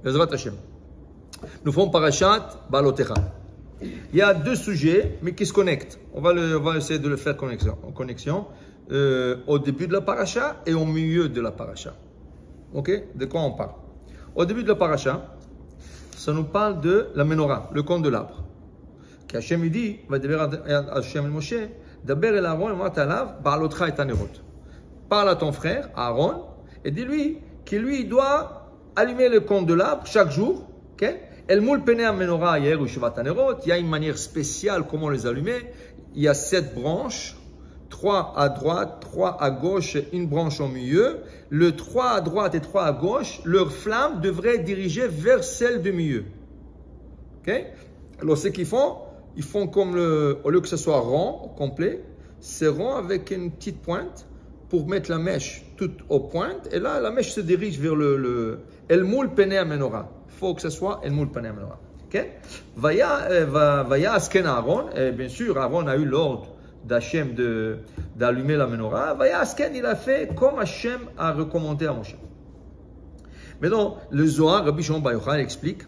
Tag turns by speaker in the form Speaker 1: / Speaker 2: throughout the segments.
Speaker 1: Bezrat Hashem. Nous ferons Parashat Balotecha. Il y a deux sujets, mais qui se connectent. On va essayer de le faire en connexion au début de la paracha et au milieu de la paracha. Ok? De quoi on parle? Au début de la paracha, ça nous parle de la menorah, le cône de l'arbre. Qu'Hachem dit, va dire à Hachem Moshe, Daber el Aaron, Matalav, Ba'alotra et Tanerot. Parle à ton frère, Aaron, et dis-lui qu'il lui doit allumer le cône de l'arbre chaque jour. Ok? El moul pene menorah hier ou Shivat Tanerot, il y a une manière spéciale comment les allumer. Il y a 7 branches, 3 à droite, 3 à gauche, une branche au milieu. Le 3 à droite et 3 à gauche, leur flamme devrait diriger vers celle du milieu. Ok? Alors ce qu'ils font, ils font comme au lieu que ce soit rond, complet, c'est rond avec une petite pointe pour mettre la mèche toute aux pointes. Et là, la mèche se dirige vers le El moul pene menorah. Il faut que ce soit El moul pene menorah. Ok? Vaya asken Aaron, et bien sûr, Aaron a eu l'ordre d'Hachem d'allumer la menorah. Vaya asken, il a fait comme Hachem a recommandé à Moshe. Maintenant, le Zohar, Rabbi Shimon Bar Yochai explique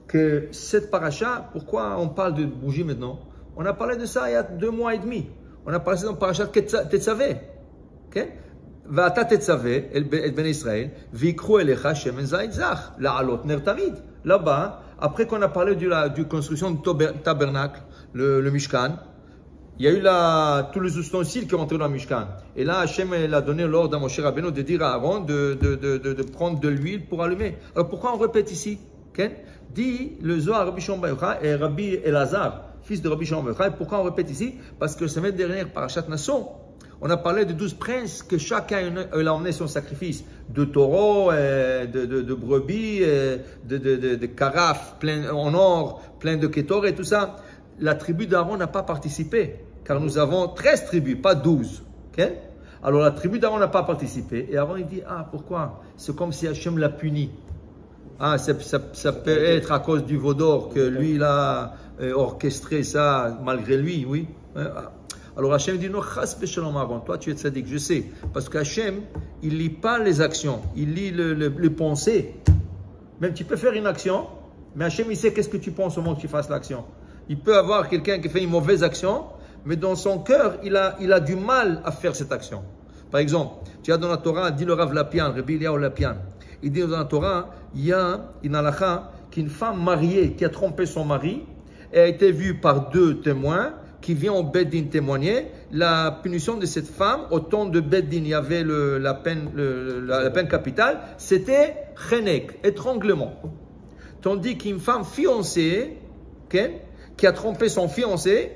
Speaker 1: que cette paracha, pourquoi on parle de bougie maintenant? On a parlé de ça il y a 2 mois et demi. On a parlé de parachat Tetzavé. Ok? Va'ata Tetzavé, el ben Israël, vikru elecha shemen zayit zach, la'alot ner tamid. Là-bas, après qu'on a parlé de construction du tabernacle, le Mishkan, il y a eu tous les ustensiles qui sont rentrés dans le Mishkan. Et là, Hachem a donné l'ordre à Moshe Rabbeinu de dire à Aaron de prendre de l'huile pour allumer. Alors pourquoi on répète ici? Okay? Dit le Zohar Rabbi Shimon Bar Yochai et Rabbi Elazar, fils de Rabbi Shimon Bar Yochai. Pourquoi on répète ici? Parce que la semaine dernière, Parashat Nason, on a parlé de 12 princes que chacun a emmené son sacrifice de taureaux, de brebis, de carafes plein en or, plein de kétor et tout ça. La tribu d'Aaron n'a pas participé, car nous avons 13 tribus, pas 12. Okay? Alors la tribu d'Aaron n'a pas participé. Et Aaron il dit, pourquoi? C'est comme si Hachem l'a puni. Ça peut être à cause du veau d'or que lui, il a orchestré ça malgré lui, oui. Alors Hachem dit, non, chas b'shalom Aaron, toi tu es tzaddik, je sais. Parce qu'Hachem, il lit pas les actions, il lit les pensées. Même tu peux faire une action, mais Hachem, il sait qu'est-ce que tu penses au moment que tu fasses l'action. Il peut avoir quelqu'un qui fait une mauvaise action, mais dans son cœur, il a du mal à faire cette action. Par exemple, tu as dans la Torah, dit le Rav Lapian, Rabbi Eliyahu Lapian, il dit dans la Torah, il y a une halakha qu'une femme mariée qui a trompé son mari et a été vue par 2 témoins qui viennent au Beddin témoigner. La punition de cette femme, au temps de Beddin, il y avait la peine capitale, c'était chenek, étranglement. Tandis qu'une femme fiancée, okay, qui a trompé son fiancé,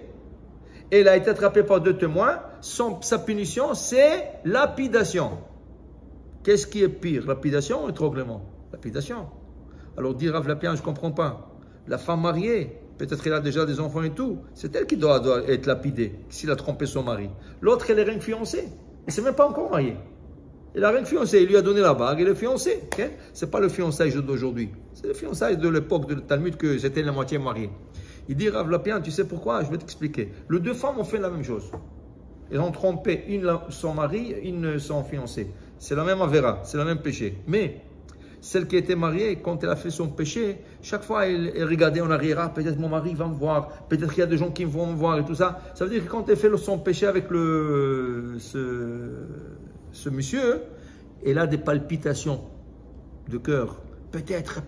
Speaker 1: et elle a été attrapée par 2 témoins, sa punition, c'est lapidation. Qu'est-ce qui est pire, lapidation ou étranglement? Lapidation. Alors dire Rav Lapian, je ne comprends pas. La femme mariée, peut-être qu'elle a déjà des enfants et tout, c'est elle qui doit être lapidée, s'il a trompé son mari. L'autre, elle est rien fiancée. Elle ne s'est même pas encore mariée. Elle n'a rien fiancé, il lui a donné la bague, elle est fiancée. Okay? Ce n'est pas le fiançailles d'aujourd'hui. C'est le fiançailles de l'époque de Talmud que c'était la moitié mariée. Il dit, Rav Lapian, tu sais pourquoi? Je vais t'expliquer. Les 2 femmes ont fait la même chose. Elles ont trompé, une son mari, une son fiancé. C'est la même avéra, c'est le même péché. Mais celle qui était mariée, quand elle a fait son péché, chaque fois elle regardait en arrière, peut-être mon mari va me voir, peut-être qu'il y a des gens qui vont me voir et tout ça. Ça veut dire que quand elle fait son péché avec ce monsieur, elle a des palpitations de cœur. Peut-être.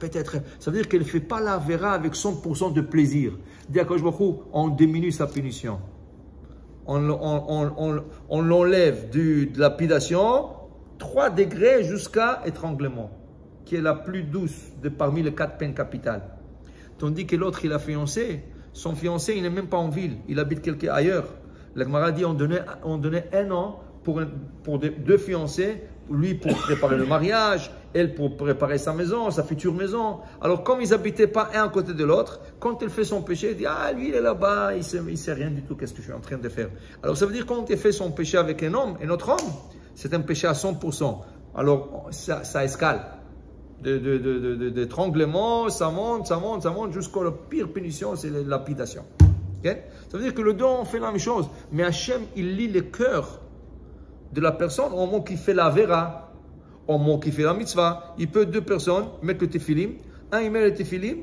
Speaker 1: Ça veut dire qu'elle ne fait pas la vera avec 100% de plaisir. On diminue sa punition. On l'enlève de lapidation 3 degrés jusqu'à étranglement, qui est la plus douce parmi les 4 peines capitales. Tandis que l'autre, il a fiancé. Son fiancé, il n'est même pas en ville. Il habite quelque ailleurs. La Gemara dit on donnait 1 an pour 2 fiancés, lui pour préparer le mariage, elle pour préparer sa maison, sa future maison. Alors comme ils n'habitaient pas un à côté de l'autre, quand elle fait son péché, elle dit lui il est là-bas, il sait rien du tout qu'est-ce que je suis en train de faire. Alors ça veut dire quand elle fait son péché avec un autre homme, c'est un péché à 100%. Alors ça escale. D'étranglement, ça monte jusqu'à la pire punition, c'est la lapidation. Okay? Ça veut dire que le deux ont fait la même chose. Mais Hachem, il lit le cœur de la personne au moment qu'il fait la vera. homme qui fait la mitzvah, il peut deux personnes mettre le téphilim. Un, il met le téphilim,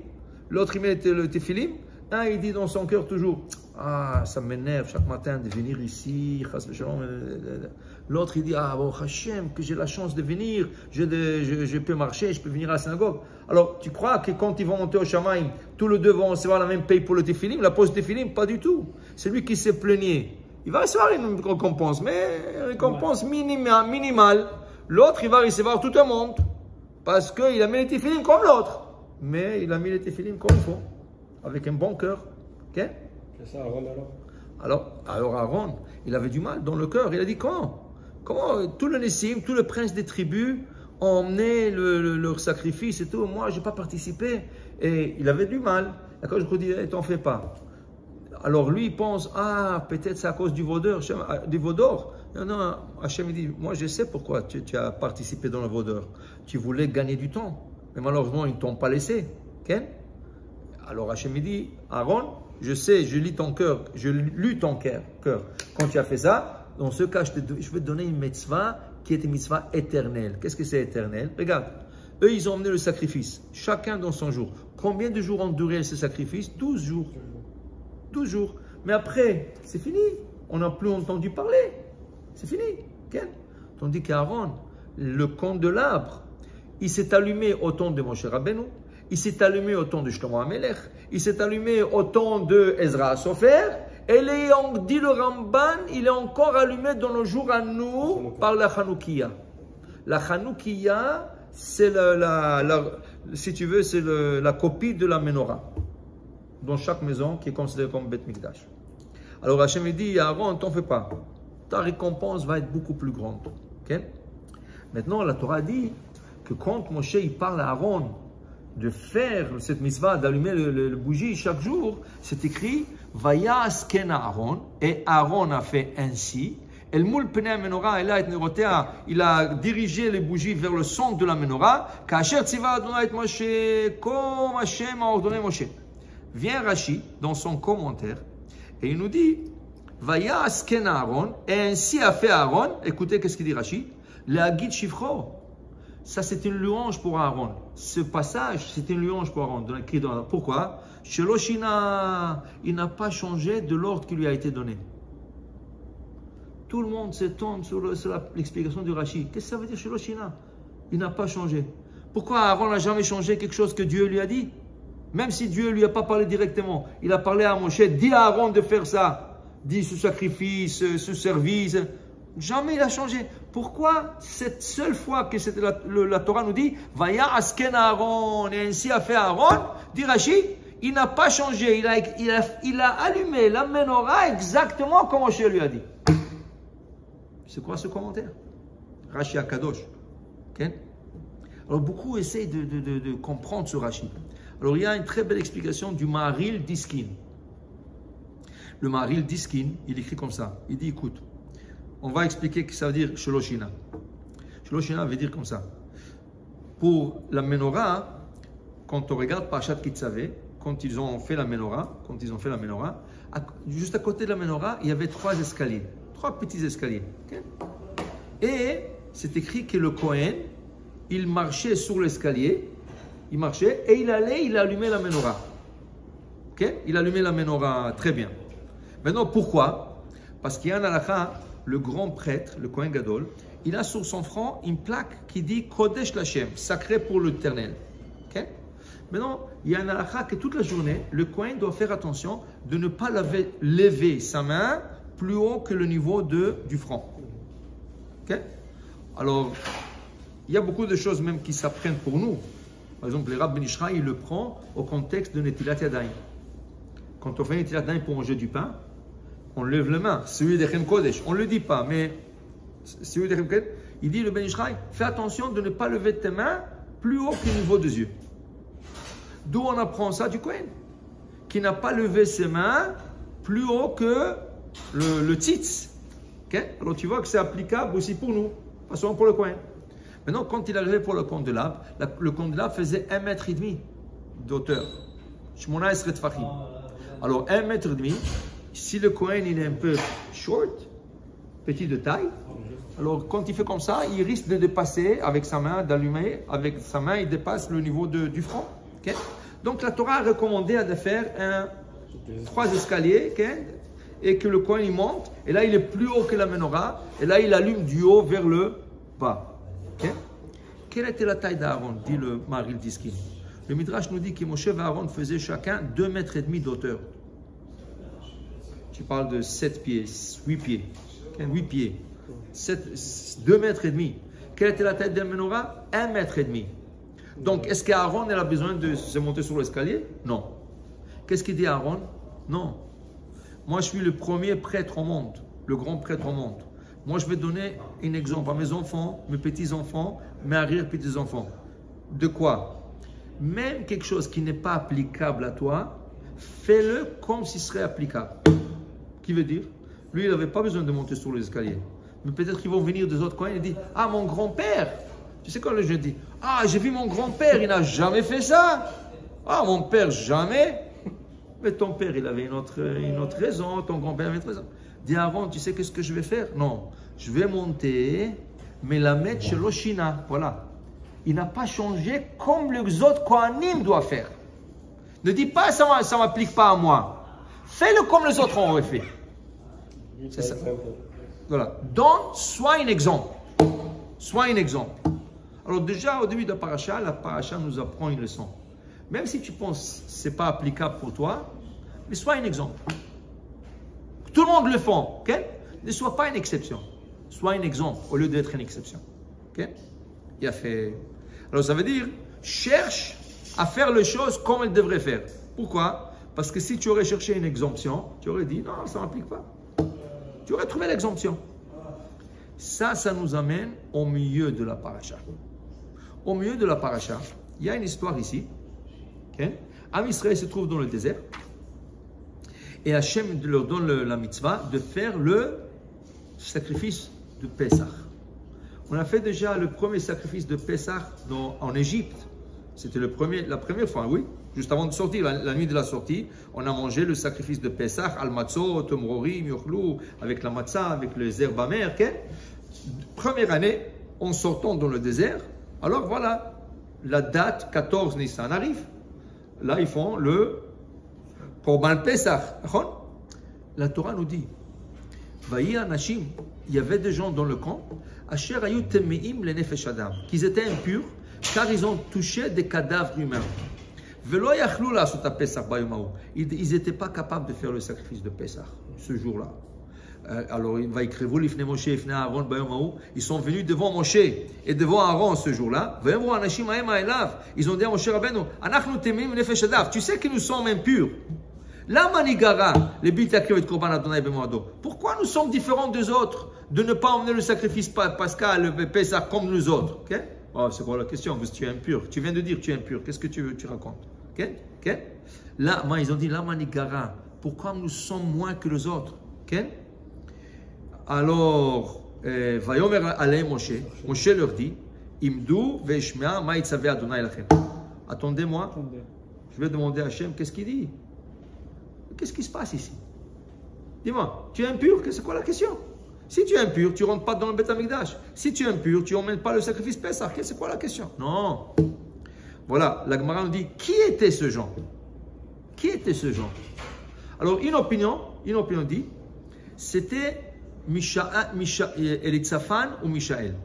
Speaker 1: l'autre, il met le téphilim. Un, il dit dans son cœur toujours, ah, ça m'énerve chaque matin de venir ici. L'autre, il dit, ah, bon, Hachem, que j'ai la chance de venir, je peux marcher, je peux venir à la synagogue. Alors, tu crois que quand ils vont monter au Shamaïm, tous les deux vont recevoir la même paye pour le téphilim, la pause téphilim? Pas du tout. C'est lui qui s'est plaigné. Il va recevoir une récompense, mais une récompense minimale. L'autre, il va recevoir tout le monde. Parce qu'il a mis les téphilim comme l'autre. Mais il a mis les téphilim comme il faut. Avec un bon cœur. Ok?
Speaker 2: C'est ça, Aaron alors?
Speaker 1: Alors Aaron, il avait du mal dans le cœur. Il a dit comment tout le Nessim, tout le prince des tribus ont emmené leur sacrifice et tout. Moi, je n'ai pas participé. Et il avait du mal. D'accord, je lui dis, t'en fais pas. Alors lui, il pense, ah, peut-être c'est à cause du vaudor. Non, Hachem, il dit, moi, je sais pourquoi tu as participé dans le vaudor. Tu voulais gagner du temps. Mais malheureusement, ils ne t'ont pas laissé. Okay? Alors Hachem, il dit, Aaron, je sais, je lis ton cœur, je lus ton cœur. Quand tu as fait ça, dans ce cas, je vais te donner une mitzvah qui est une mitzvah éternelle. Qu'est-ce que c'est éternel? Regarde, eux, ils ont emmené le sacrifice, chacun dans son jour. Combien de jours ont duré ce sacrifice? 12 jours. 12 jours. Mais après, c'est fini. On n'a plus entendu parler. C'est fini. Okay? Tandis qu'Aaron, le candelabre, il s'est allumé au temps de Moshe Rabbeinu. Il s'est allumé au temps de Shlomo HaMelech, il s'est allumé au temps de Ezra Sofer, et dit le Ramban, il est encore allumé dans nos jours à nous par la Hanoukia. La Hanoukia, c'est si tu veux, c'est la copie de la menorah dans chaque maison qui est considérée comme Beth Mikdash. Alors Hachem dit, Aaron, t'en fais pas, ta récompense va être beaucoup plus grande. Okay? Maintenant, la Torah dit que quand Moshe il parle à Aaron de faire cette mitzvah, d'allumer le bougie chaque jour, c'est écrit Vayas ken Aaron, et Aaron a fait ainsi. El moul pnei menorah ela et nerotea, il a dirigé les bougies vers le centre de la menorah. Kasher tziva Adonai et Moshe, comme Hashem a ordonné Moshe. Vient Rashi dans son commentaire et il nous dit Vayas ken Aaron, et ainsi a fait Aaron. Écoutez qu'est-ce qu'il dit Rashi, Le'agid shivcho. Ça, c'est une louange pour Aaron. Ce passage, c'est une louange pour Aaron. Pourquoi? Sheloshina, il n'a pas changé de l'ordre qui lui a été donné. Tout le monde s'étonne sur l'explication du Rashi. Qu'est-ce que ça veut dire Sheloshina? Il n'a pas changé. Pourquoi Aaron n'a jamais changé quelque chose que Dieu lui a dit? Même si Dieu ne lui a pas parlé directement. Il a parlé à Moshe, dis à Aaron de faire ça. Dis ce sacrifice, ce service. Jamais il a changé. Pourquoi cette seule fois que la Torah nous dit Vaya asken Aaron, et ainsi a fait Aaron, dit Rashi, il n'a pas changé. Il a allumé la menorah exactement comme Moshe lui a dit. C'est quoi ce commentaire? Rashi Akadosh. Okay? Alors beaucoup essayent de comprendre ce Rashi. Alors il y a une très belle explication du Maharil Diskin. Le Maharil Diskin, il écrit comme ça. Il dit écoute, on va expliquer ce que ça veut dire Sheloshina. Sheloshina veut dire comme ça. Pour la menorah, quand on regarde Parashat Kitzavé, quand ils ont fait la menorah, juste à côté de la menorah, il y avait 3 escaliers. 3 petits escaliers. Okay? Et c'est écrit que le Kohen, il marchait sur l'escalier, il marchait et il allumait la menorah. Okay? Il allumait la menorah très bien. Maintenant, pourquoi? Parce qu'il y a un halakha, le grand prêtre, le Kohen Gadol, il a sur son front une plaque qui dit Kodesh Lashem, sacré pour l'Éternel. Okay? Maintenant, il y a un halakha que toute la journée, le Kohen doit faire attention de ne pas lever sa main plus haut que le niveau du front. Okay? Alors, il y a beaucoup de choses même qui s'apprennent pour nous. Par exemple, le Rav Ben Ishra, il le prend au contexte de Netilat Yadayim. Quand on fait Netilat Yadayim pour manger du pain, on lève les mains, celui de Chem Kodesh. On ne le dit pas, mais celui de Chem Kodesh, il dit le Ben Ishra, fais attention de ne pas lever tes mains plus haut que le niveau des yeux. D'où on apprend ça du Kohen, qui n'a pas levé ses mains plus haut que le tzitz. Okay? Alors tu vois que c'est applicable aussi pour nous, pas seulement pour le Kohen. Maintenant, quand il arrivait pour le candélabre faisait 1,5 mètre d'auteur. Shmona Esret Tfachim. Alors 1,5 mètre, si le Kohen il est un peu short, petit de taille. Alors, quand il fait comme ça, il risque de dépasser avec sa main, d'allumer avec sa main, il dépasse le niveau du front. Okay? Donc, la Torah a recommandé de faire 3 escaliers, okay? Et que le coin il monte, et là il est plus haut que la menorah, et là il allume du haut vers le bas. Okay? Quelle était la taille d'Aaron, dit le Maharil Diskin. Le Midrash nous dit que Moshe et Aaron faisaient chacun 2,5 mètres d'auteur. Tu parles de 7 pieds, 8 pieds. Okay? 8 pieds. 2,5 mètres. Quelle était la taille de la menorah? 1,5 mètre. Donc, est-ce qu'Aaron a besoin de se monter sur l'escalier? Non. Qu'est-ce qu'il dit Aaron? Non. Moi, je suis le premier prêtre au monde, le grand prêtre au monde. Moi, je vais donner un exemple à mes enfants, mes petits-enfants, mes arrière-petits-enfants. De quoi? Même quelque chose qui n'est pas applicable à toi, fais-le comme s'il serait applicable. Qui veut dire? Lui, il n'avait pas besoin de monter sur l'escalier. Mais peut-être qu'ils vont venir des autres coins et dire, ah, mon grand-père. Tu sais quand le jeune dit, ah, j'ai vu mon grand-père, il n'a jamais fait ça. Ah, mon père, jamais. Mais ton père, il avait une autre raison, ton grand-père avait une autre raison. Dis Aaron, tu sais qu'est-ce que je vais faire? Non, je vais monter, mais la mettre chez l'Oshina. Voilà. Il n'a pas changé comme les autres Kohanim doivent faire. Ne dis pas, ça ne m'applique pas à moi. Fais-le comme les autres ont fait. C'est ça. Voilà. Donc, sois un exemple. Sois un exemple. Alors déjà, au début de la paracha nous apprend une leçon. Même si tu penses que ce n'est pas applicable pour toi, mais sois un exemple. Tout le monde le fait, ok? Ne sois pas une exception. Sois un exemple au lieu d'être une exception. Ok? Il a fait. Alors ça veut dire, cherche à faire les choses comme elles devraient faire. Pourquoi? Parce que si tu aurais cherché une exemption, tu aurais dit non, ça ne m'applique pas. Tu aurais trouvé l'exemption. Ça nous amène au milieu de la paracha. Au milieu de la paracha, il y a une histoire ici. Okay? Am Israël se trouve dans le désert et Hachem leur donne la mitzvah de faire le sacrifice de Pessah. On a fait déjà le premier sacrifice de Pessah en Égypte. C'était la première fois, oui. Juste avant de sortir, la nuit de la sortie, on a mangé le sacrifice de Pessah, al-matzot, tomrorim, yochlou, avec la matzah, avec les herbes amères. Okay? Première année, en sortant dans le désert, alors voilà, la date 14 Nissan arrive. Là, ils font le Korban Pessah. La Torah nous dit, il y avait des gens dans le camp, qu'ils étaient impurs, car ils ont touché des cadavres humains. Ils n'étaient pas capables de faire le sacrifice de Pessah ce jour-là. Alors, ils sont venus devant Moshe et devant Aaron ce jour-là. Ils ont dit à Moshe Rabbeinu, tu sais que nous sommes impurs. Pourquoi nous sommes différents des autres de ne pas emmener le sacrifice pascal, le Pessah comme nous autres? Okay? Oh, c'est quoi la question? Parce que tu es impur. Tu viens de dire que tu es impur. Qu'est-ce que tu racontes? Okay? Okay? Là, ils ont dit, pourquoi nous sommes moins que les autres? Okay? Alors, Vayomer alei Moshe leur dit, Imdu ve'ishmea ma yitzaveh Adonai lachem. Attendez-moi, je vais demander à Hachem, qu'est-ce qu'il dit? Qu'est-ce qui se passe ici? Dis-moi, tu es impur? C'est quoi la question? Si tu es impur, tu ne rentres pas dans le Beth Amikdash. Si tu es impur, tu n'emmènes pas le sacrifice Pessah. C'est quoi la question? Non. Voilà, la Gemara nous dit, qui était ce gens? Qui était ce gens? Alors, une opinion dit, c'était Elitzaphan ou Mishaël,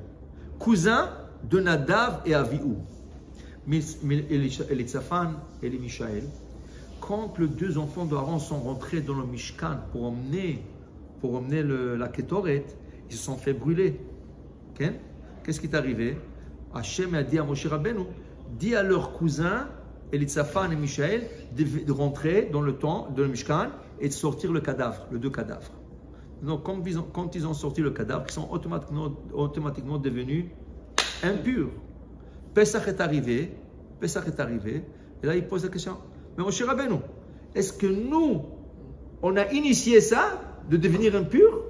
Speaker 1: cousin de Nadav et Avihu. Elitzaphan et Mishaël, quand les deux enfants d'Aaron sont rentrés dans le Mishkan pour emmener la Ketoret, ils se sont fait brûler. Okay? Qu'est-ce qui est arrivé? Hachem a dit à Moshe Rabbeinu, dis à leurs cousins, Elitzaphan et Mishaël, de rentrer dans le Mishkan et de sortir le cadavre, les deux cadavres. Donc, quand ils ont sorti le cadavre, ils sont automatiquement devenus impurs. Pessah est arrivé, et là il pose la question, mais Moshe Rabbeinu, est-ce que nous, on a initié ça, de devenir impur?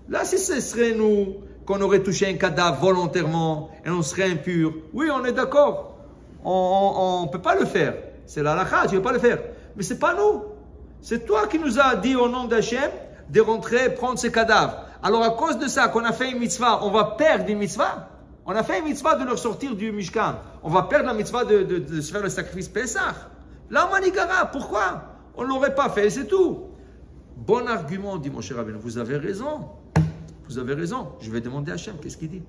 Speaker 1: Là, si ce serait nous, qu'on aurait touché un cadavre volontairement, et on serait impur, oui, on est d'accord, on ne peut pas le faire. C'est la halakha, tu ne veux pas le faire. Mais ce n'est pas nous. C'est toi qui nous as dit au nom d'Hachem, de rentrer, prendre ces cadavres. Alors à cause de ça, qu'on a fait une mitzvah, on va perdre une mitzvah. On a fait une mitzvah de leur sortir du Mishkan. On va perdre la mitzvah de se faire le sacrifice Pessah. Là, Manigara, pourquoi? On ne l'aurait pas fait, c'est tout. Bon argument, dit mon cher Rabbeinu. Vous avez raison. Vous avez raison. Je vais demander à Hachem, qu'est-ce qu'il dit?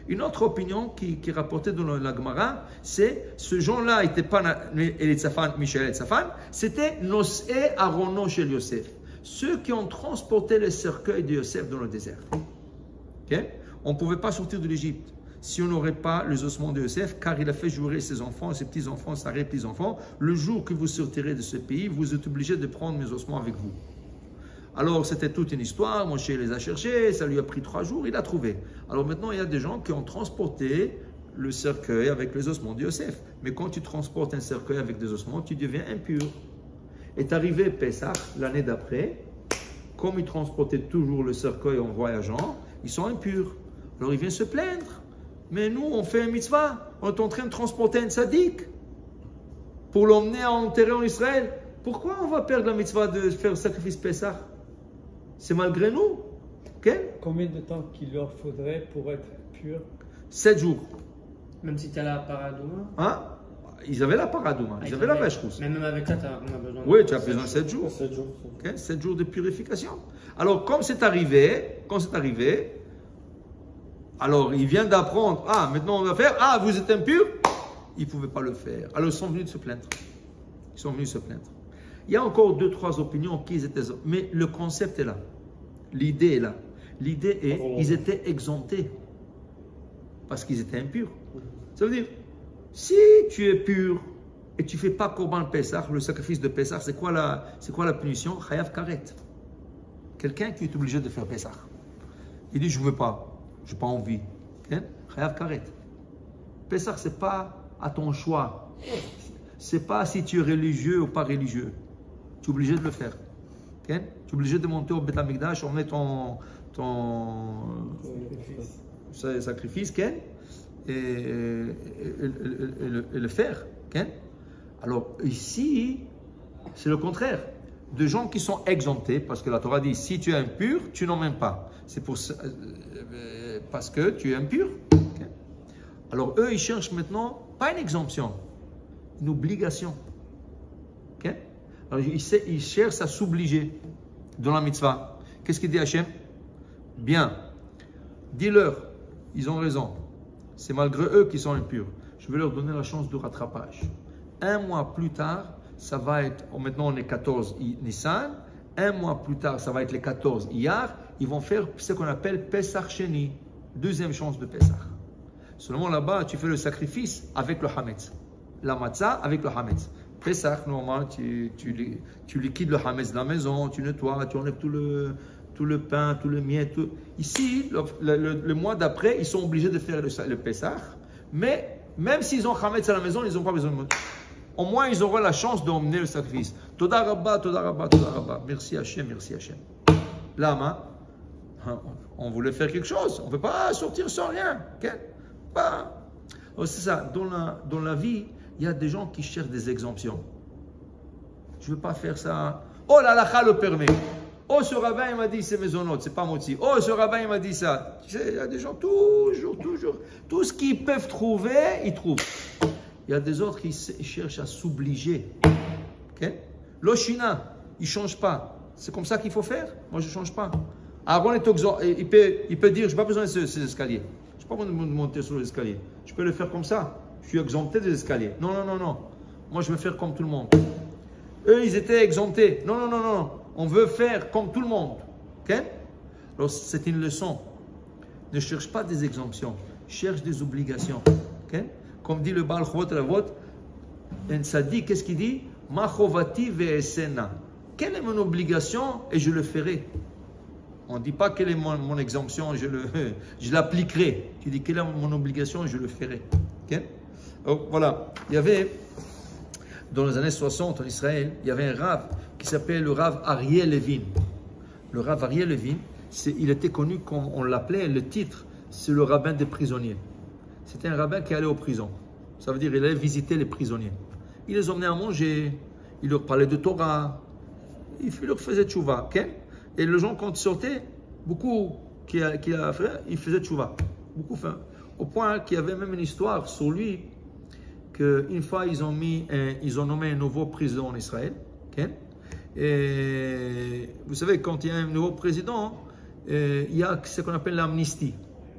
Speaker 1: Une autre opinion qui est rapportée dans la Gemara, c'est ce gens-là n'étaient pas Elitzaphan, Michel Elitzaphan, c'était Nosé Arono chez Yosef. Ceux qui ont transporté le cercueil de Yosef dans le désert. Okay? On ne pouvait pas sortir de l'Égypte si on n'aurait pas les ossements de Yosef, car il a fait jurer ses enfants, ses petits-enfants, ses petits-enfants, le jour que vous sortirez de ce pays, vous êtes obligés de prendre mes ossements avec vous. Alors, c'était toute une histoire. Moshe les a cherchés, ça lui a pris 3 jours, il a trouvé. Alors maintenant, il y a des gens qui ont transporté le cercueil avec les ossements de Yosef. Mais quand tu transportes un cercueil avec des ossements, tu deviens impur. Est arrivé Pessah, l'année d'après, comme ils transportaient toujours le cercueil en voyageant, ils sont impurs. Alors, il vient se plaindre. Mais nous, on fait un mitzvah, on est en train de transporter un tzaddik pour l'emmener à enterrer en Israël. Pourquoi on va perdre la mitzvah de faire le sacrifice Pessah? C'est malgré nous. Okay?
Speaker 2: Combien de temps qu'il leur faudrait pour être pur?
Speaker 1: 7 jours.
Speaker 3: Même si tu as la paradouma?
Speaker 1: Hein? Ils avaient la paradouma, ils avaient la vache rousse.
Speaker 3: Mais même avec ça, on a besoin de...
Speaker 1: Oui, tu as besoin de 7 jours.
Speaker 2: 7 jours.
Speaker 1: Okay? 7 jours de purification. Alors, comme c'est arrivé, alors il vient d'apprendre, ah, maintenant on va faire, ah, vous êtes impur? Ils ne pouvaient pas le faire. Alors, ils sont venus se plaindre. Ils sont venus se plaindre. Il y a encore 2-3 opinions qui étaient... Mais le concept est là. L'idée est là. L'idée est qu'ils étaient exemptés. Parce qu'ils étaient impurs. Ça veut dire, si tu es pur et tu ne fais pas Korban Pessah, le sacrifice de Pessah, c'est quoi la punition? Chayav Karet. Quelqu'un qui est obligé de faire Pessah. Il dit, je ne veux pas. Je n'ai pas envie. Chayav Karet. Pessah, ce n'est pas à ton choix. Ce n'est pas si tu es religieux ou pas religieux. Tu es obligé de le faire. Okay? Tu es obligé de monter au Beth Amikdash, emmener ton sacrifice okay? et le faire. Okay? Alors ici, c'est le contraire. De gens qui sont exemptés, parce que la Torah dit, si tu es impur, tu n'en mets pas. C'est parce que tu es impur. Okay? Alors eux, ils cherchent maintenant, pas une exemption, une obligation. Okay? Alors, ils cherchent à s'obliger dans la mitzvah. Qu'est-ce qu'il dit Hachem? Bien, dis-leur, ils ont raison. C'est malgré eux qui sont impurs. Je vais leur donner la chance de rattrapage. 1 mois plus tard, ça va être, maintenant on est 14 Nissan, 1 mois plus tard, ça va être les 14 Iyar. Ils vont faire ce qu'on appelle Pesach Sheni, 2e chance de Pesach. Seulement là-bas, tu fais le sacrifice avec le Hametz. La matzah avec le Hametz. Pessah, normalement, tu liquides le Hametz de la maison, tu nettoies, tu enlèves tout le pain, tout le miel. Tout. Ici, le mois d'après, ils sont obligés de faire le Pessah. Mais même s'ils ont Hametz à la maison, ils n'ont pas besoin de... Au moins, ils auront la chance d'emmener le sacrifice. Toda Rabba, Toda Rabba, Toda Rabba. Merci Hachem, merci Hachem. Là, on voulait faire quelque chose. On ne peut pas sortir sans rien. Okay? C'est ça. Dans la vie, il y a des gens qui cherchent des exemptions. Je ne veux pas faire ça. Oh, la halakha le permet. Oh, ce rabbin, il m'a dit c'est maisonnote, c'est pas moti. Oh, ce rabbin, il m'a dit ça. Tu sais, il y a des gens toujours. Tout ce qu'ils peuvent trouver, ils trouvent. Il y a des autres qui cherchent à s'obliger. Okay? L'Oshina, il ne change pas. C'est comme ça qu'il faut faire. Moi, je ne change pas. Aaron est exempté. Il peut dire, je n'ai pas besoin de ces escaliers. Je n'ai pas besoin de monter sur les escaliers. Je peux le faire comme ça. Je suis exempté des escaliers. Non. Moi, je veux faire comme tout le monde. Eux, ils étaient exemptés. Non. On veut faire comme tout le monde. Okay? Alors, c'est une leçon. Ne cherche pas des exemptions. Cherche des obligations. Okay? Comme dit le Baal Chovot Ravot, un tzaddik, qu'est-ce qu'il dit? Ma chovati ve'esena. Quelle est mon obligation et je le ferai. On ne dit pas quelle est mon exemption, je l'appliquerai. Tu dis quelle est mon obligation et je le ferai. Okay? Donc voilà, il y avait, dans les années 60 en Israël, il y avait un rav qui s'appelait le rav Ariel Levin. Le rav Ariel Levin, il était connu, on l'appelait, le titre, c'est le rabbin des prisonniers. C'était un rabbin qui allait aux prisons. Ça veut dire qu'il allait visiter les prisonniers. Il les emmenait à manger, il leur parlait de Torah, il leur faisait tchouva. Okay? Et les gens, quand ils sortaient, beaucoup qu'il a fait, il faisait tchouva. Beaucoup faim. Au point qu'il y avait même une histoire sur lui, qu'une fois ils ont nommé un nouveau président en Israël. Okay? Et vous savez, quand il y a un nouveau président, il y a ce qu'on appelle l'amnistie.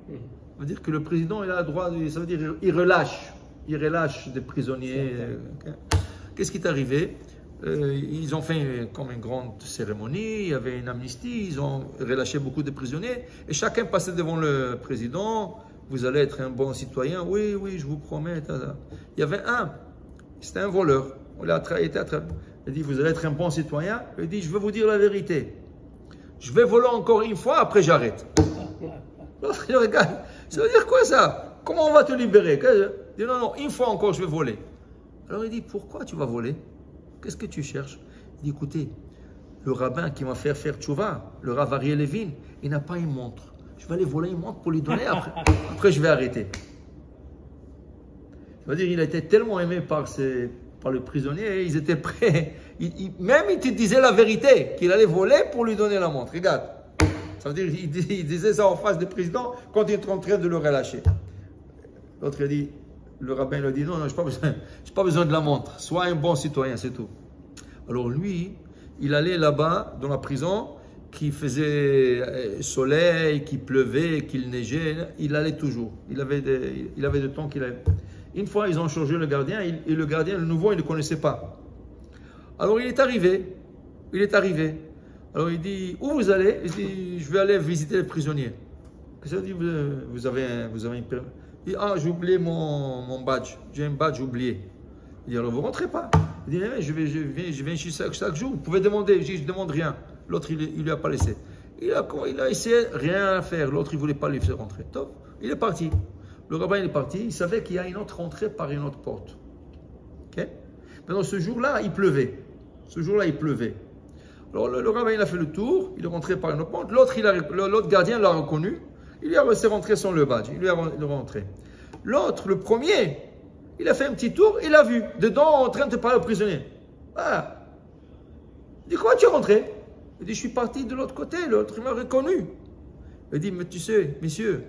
Speaker 1: Ça veut dire que le président il a le droit, ça veut dire il relâche des prisonniers. Okay? Qu'est-ce qui est arrivé? Ils ont fait comme une grande cérémonie, il y avait une amnistie, ils ont relâché beaucoup de prisonniers et chacun passait devant le président. Vous allez être un bon citoyen, oui, oui, je vous promets. Il y avait c'était un voleur, il été attrapé. Il dit, vous allez être un bon citoyen. Il dit, je vais vous dire la vérité. Je vais voler encore une fois, après j'arrête. L'autre, il regarde, ça veut dire quoi ça? Comment on va te libérer? Il dit, non, non, une fois encore, je vais voler. Alors il dit, pourquoi tu vas voler? Qu'est-ce que tu cherches? Il dit, écoutez, le rabbin qui m'a fait faire tchouva, le Rav Ariel Levin, il n'a pas une montre. Je vais aller voler une montre pour lui donner, après je vais arrêter. Ça veut dire qu'il a été tellement aimé par le prisonnier, ils étaient prêts. Même il te disait la vérité, qu'il allait voler pour lui donner la montre. Regarde. Ça veut dire qu'il disait ça en face du président quand il était en train de le relâcher. L'autre a dit, le rabbin lui a dit, non, non, je n'ai pas besoin de la montre. Sois un bon citoyen, c'est tout. Alors lui, il allait là-bas, dans la prison, qu'il faisait soleil, qu'il pleuvait, qu'il neigeait. Il allait toujours. Il avait de temps qu'il allait. Une fois, ils ont changé le gardien, et le gardien, le nouveau, il ne le connaissait pas. Alors il est arrivé. Alors il dit, où vous allez? Il dit, je vais aller visiter les prisonniers. Qu'est-ce que ça dit? Vous avez une permis? Il dit, ah, j'ai oublié mon badge. J'ai un badge oublié. Il dit, alors vous ne rentrez pas. Il dit, mais je viens ici chaque jour. Vous pouvez demander. Je ne demande rien. L'autre, il ne lui a pas laissé. Il a essayé, rien à faire. L'autre, il ne voulait pas lui faire rentrer. Top. Il est parti. Le rabbin il est parti. Il savait qu'il y a une autre entrée par une autre porte. Ok? Maintenant, ce jour-là, il pleuvait. Alors, le rabbin, il a fait le tour. Il est rentré par une autre porte. L'autre gardien l'a reconnu. Il lui a laissé rentrer sans le badge. Il lui a rentré. L'autre, le premier, il a fait un petit tour. Il a vu. Dedans, en train de parler au prisonnier. Ah. Il dit, comment tu es rentré? Il dit, je suis parti de l'autre côté. L'autre, il m'a reconnu. Il dit, mais tu sais, monsieur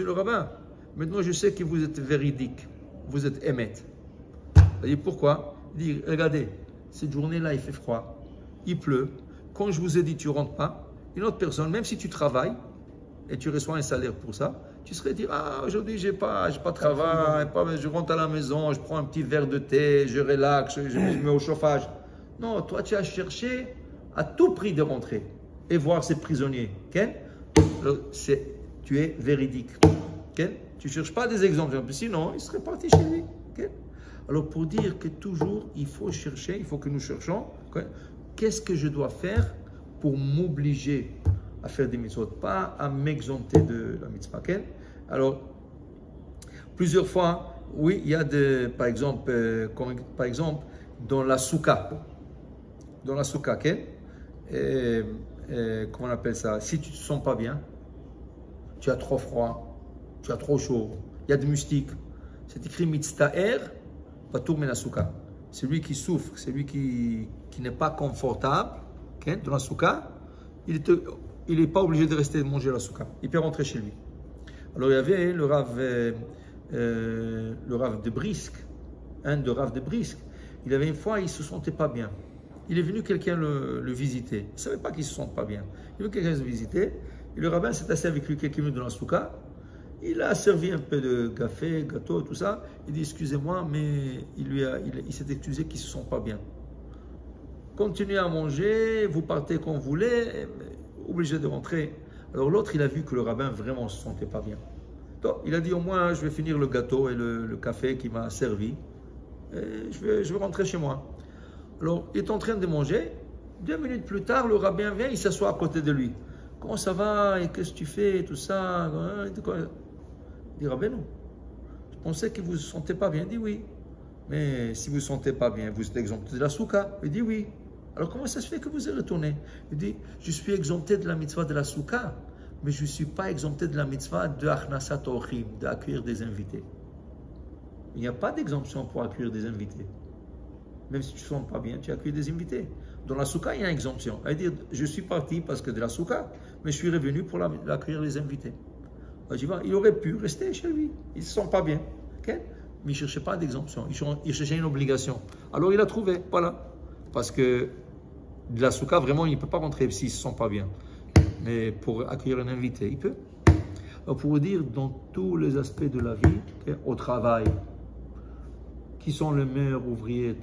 Speaker 1: le rabbin, maintenant je sais que vous êtes véridique. Vous êtes émette. Il dit, pourquoi? Il dit, regardez, cette journée-là, il fait froid. Il pleut. Quand je vous ai dit, tu ne rentres pas, une autre personne, même si tu travailles, et tu reçois un salaire pour ça, tu serais dire, ah, aujourd'hui, je n'ai pas de travail, je rentre à la maison, je prends un petit verre de thé, je relaxe, je me mets au chauffage. Non, toi, tu as cherché à tout prix de rentrer et voir ces prisonniers. Okay? Alors, tu es véridique. Okay? Tu ne cherches pas des exemples, sinon, il serait parti chez lui. Okay? Alors, pour dire que toujours, il faut chercher, il faut que nous cherchions, okay? Qu'est-ce que je dois faire pour m'obliger à faire des mitzvot, pas à m'exempter de la mitzvah. Okay? Alors, plusieurs fois, oui, il y a par exemple, dans la soukha. Dans la soukha, okay? Comment on appelle ça? Si tu ne te sens pas bien, tu as trop froid, tu as trop chaud, il y a des moustiques. C'est écrit mitztaer, patur min soukha. Celui qui souffre, celui qui n'est pas confortable, okay, dans la soukha, il n'est pas obligé de rester manger la soukha. Il peut rentrer chez lui. Alors il y avait le Rav de Brisk, de Rav de Brisk. Il avait une fois, il ne se sentait pas bien. Il est venu quelqu'un le visiter. Il ne savait pas qu'il ne se sente pas bien. Il est venu quelqu'un le visiter. Et le rabbin s'est assis avec lui quelques minutes dans la soukha. Il a servi un peu de café, gâteau, tout ça. Il dit, excusez-moi, mais il s'est excusé qu'il ne se sent pas bien. Continuez à manger, vous partez quand vous voulez, obligé de rentrer. Alors l'autre, il a vu que le rabbin vraiment ne se sentait pas bien. Donc, il a dit, au moins, je vais finir le gâteau et le café qui m'a servi. Et je vais rentrer chez moi. Alors, il est en train de manger. 2 minutes plus tard, le rabbin vient, il s'assoit à côté de lui. Comment ça va? Et qu'est-ce que tu fais? Et tout ça. Il dit, rabbin, non. Je pensais que vous ne vous sentez pas bien. Il dit, oui. Mais si vous ne vous sentez pas bien, vous êtes exempté de la soukha. Il dit, oui. Alors, comment ça se fait que vous êtes retourné? Il dit, je suis exempté de la mitzvah de la soukha, mais je ne suis pas exempté de la mitzvah de achnasat orchim, d'accueillir des invités. Il n'y a pas d'exemption pour accueillir des invités. Même si tu ne te sens pas bien, tu accueilles des invités. Dans la souka, il y a une exemption. C'est-à-dire, je suis parti parce que de la souka, mais je suis revenu pour accueillir les invités. Il aurait pu rester chez lui. Il ne se sent pas bien. Okay? Mais il ne cherchait pas d'exemption. Il cherchait une obligation. Alors il a trouvé. Voilà. Parce que de la souka, vraiment, il ne peut pas rentrer s'il ne se sent pas bien. Mais pour accueillir un invité, il peut. Alors pour vous dire, dans tous les aspects de la vie, okay, au travail, qui sont les meilleurs ouvriers,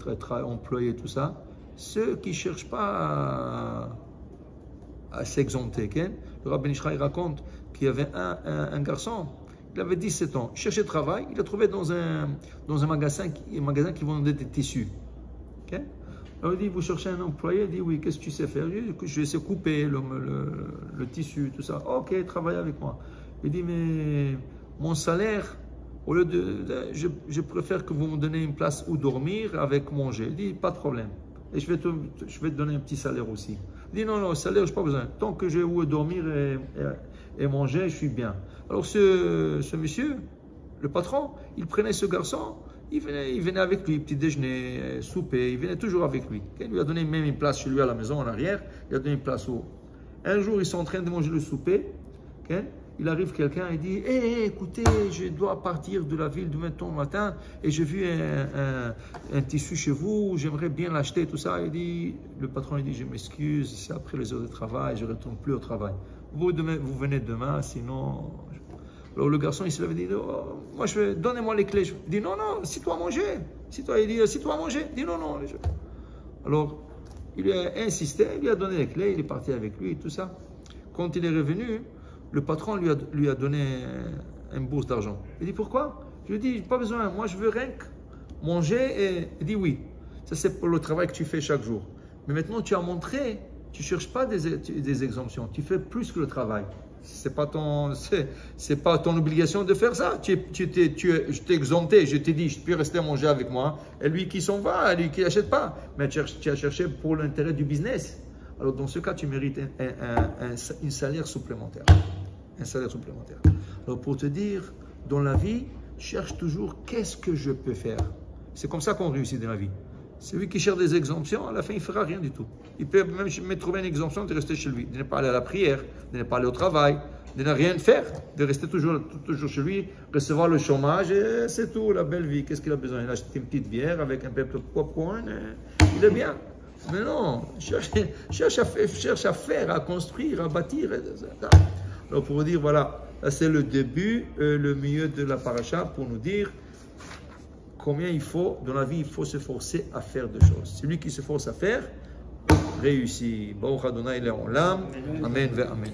Speaker 1: employés, tout ça, ceux qui ne cherchent pas à s'exempter. Okay? Le Rabbi Nishra raconte qu'il y avait un garçon, il avait 17 ans, il cherchait travail, il a trouvé dans un magasin qui vendait des tissus. Okay? Alors il dit, vous cherchez un employé? Il dit, oui, qu'est-ce que tu sais faire? Il dit, je sais couper le tissu, tout ça. Ok, travaille avec moi. Il dit, mais mon salaire, au lieu je préfère que vous me donnez une place où dormir avec manger. Il dit, pas de problème. Et je vais te donner un petit salaire aussi. Il dit, non, salaire, je n'ai pas besoin. Tant que j'ai où dormir et manger, je suis bien. Alors ce monsieur, le patron, il prenait ce garçon, il venait avec lui, petit déjeuner, souper, il venait toujours avec lui. Il lui a donné même une place chez lui à la maison, en arrière, il a donné une place où. Un jour, ils sont en train de manger le souper, il arrive quelqu'un et dit, écoutez, je dois partir de la ville demain matin et j'ai vu un tissu chez vous, j'aimerais bien l'acheter, tout ça. Le patron il dit, je m'excuse, c'est après les heures de travail, je ne retourne plus au travail. Vous venez demain, sinon... Alors le garçon, il se lève et dit, oh, moi donnez-moi les clés. Il dit, non, assieds-toi à manger. Il dit, assieds-toi à manger. Il dit, non. Alors, il lui a insisté, il lui a donné les clés, il est parti avec lui et tout ça. Quand il est revenu, le patron lui a donné une bourse d'argent. Il dit, pourquoi? Je lui ai dit, pas besoin, moi je veux rien que manger. Et il dit, oui, ça c'est pour le travail que tu fais chaque jour. Mais maintenant, tu as montré, tu ne cherches pas des exemptions, tu fais plus que le travail. C'est pas ton obligation de faire ça. Je t'ai exempté, je t'ai dit, je peux rester manger avec moi. Et lui qui s'en va, lui qui n'achète pas. Mais tu as cherché pour l'intérêt du business. Alors dans ce cas, tu mérites un salaire supplémentaire. Un salaire supplémentaire. Alors pour te dire, dans la vie, cherche toujours qu'est-ce que je peux faire. C'est comme ça qu'on réussit dans la vie. Celui qui cherche des exemptions, à la fin, il ne fera rien du tout. Il peut même trouver une exemption de rester chez lui, de ne pas aller à la prière, de ne pas aller au travail, de ne rien faire, de rester toujours chez lui, recevoir le chômage, et c'est tout, la belle vie. Qu'est-ce qu'il a besoin? Il a acheté une petite bière avec un peu de popcorn, il est bien. Mais non, cherche à faire, à construire, à bâtir. Alors pour vous dire, voilà, c'est le début, le milieu de la paracha pour nous dire combien il faut, dans la vie, il faut se forcer à faire des choses. Celui qui se force à faire, réussit. Baruch Adonai Le'olam. Amen ve Amen.